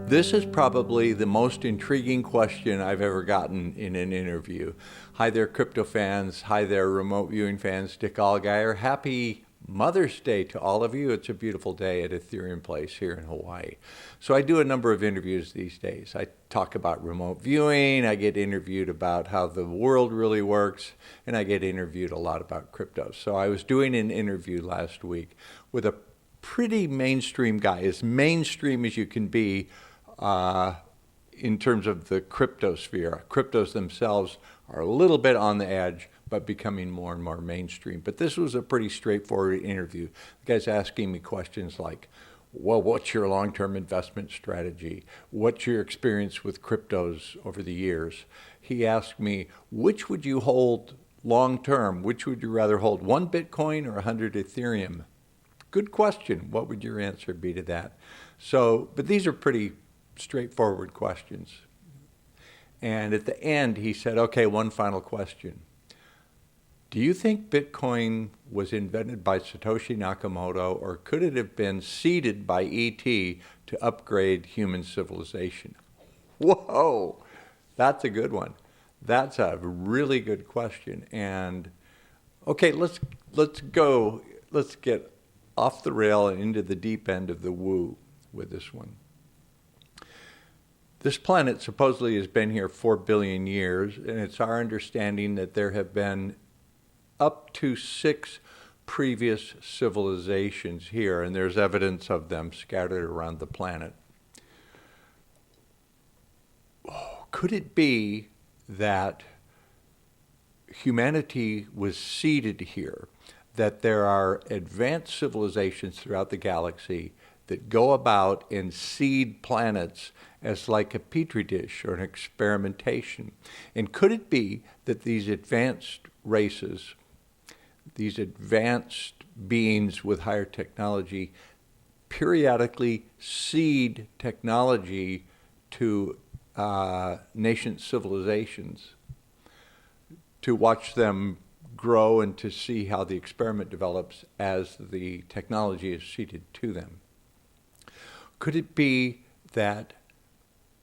This is probably the most intriguing question I've ever gotten in an interview. Hi there, crypto fans. Hi there, remote viewing fans. Dick Allgire. Happy Mother's Day to all of you. It's a beautiful day at Ethereum Place here in Hawaii. So I do a number of interviews these days. I talk about remote viewing. I get interviewed about how the world really works, and I get interviewed a lot about crypto. So I was doing an interview last week with a pretty mainstream guy, as mainstream as you can be in terms of the crypto sphere. Cryptos themselves are a little bit on the edge, but becoming more and more mainstream. But this was a pretty straightforward interview. The guy's asking me questions like, well, what's your long-term investment strategy? What's your experience with cryptos over the years? He asked me, which would you hold long-term? Which would you rather hold, 1 Bitcoin or 100 Ethereum? Good question. What would your answer be to that? So, but these are pretty straightforward questions. And at the end, he said, okay, one final question. Do you think Bitcoin was invented by Satoshi Nakamoto, or could it have been seeded by E.T. to upgrade human civilization? Whoa, that's a good one. That's a really good question. And okay, let's get off the rail and into the deep end of the woo with this one. This planet supposedly has been here 4 billion years, and it's our understanding that there have been up to 6 previous civilizations here, and there's evidence of them scattered around the planet. Could it be that humanity was seeded here, that there are advanced civilizations throughout the galaxy that go about and seed planets as like a petri dish or an experimentation? And could it be that these advanced races, these advanced beings with higher technology, periodically seed technology to nascent civilizations to watch them grow and to see how the experiment develops as the technology is seeded to them? Could it be that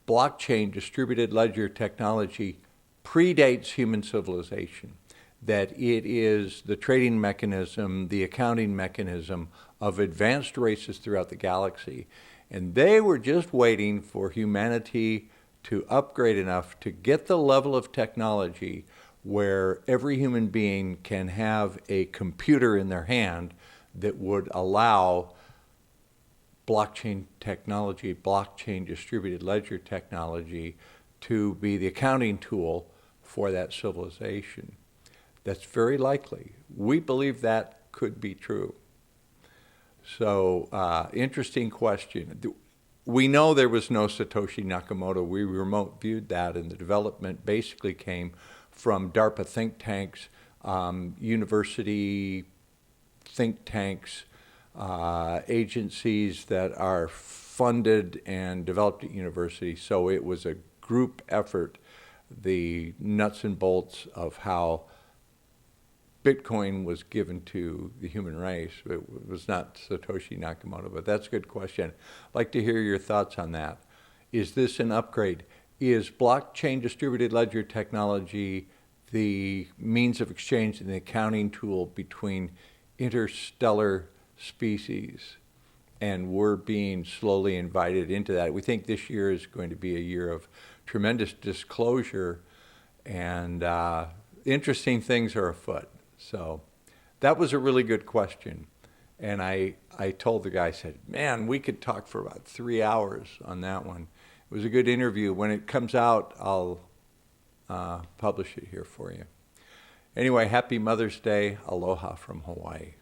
blockchain distributed ledger technology predates human civilization, that it is the trading mechanism, the accounting mechanism of advanced races throughout the galaxy, and they were just waiting for humanity to upgrade enough to get the level of technology where every human being can have a computer in their hand that would allow blockchain technology, blockchain distributed ledger technology to be the accounting tool for that civilization. That's very likely. We believe that could be true. So, interesting question. We know there was no Satoshi Nakamoto. We remote viewed that, and the development basically came from DARPA think tanks, university think tanks, agencies that are funded and developed at universities. So it was a group effort. The nuts and bolts of how Bitcoin was given to the human race. It was not Satoshi Nakamoto, but that's a good question. I'd like to hear your thoughts on that. Is this an upgrade? Is blockchain distributed ledger technology the means of exchange and the accounting tool between interstellar species? And we're being slowly invited into that. We think this year is going to be a year of tremendous disclosure, and interesting things are afoot. So that was a really good question. And I told the guy, I said, man, we could talk for about 3 hours on that one. It was a good interview. When it comes out, I'll publish it here for you. Anyway, happy Mother's Day. Aloha from Hawaii.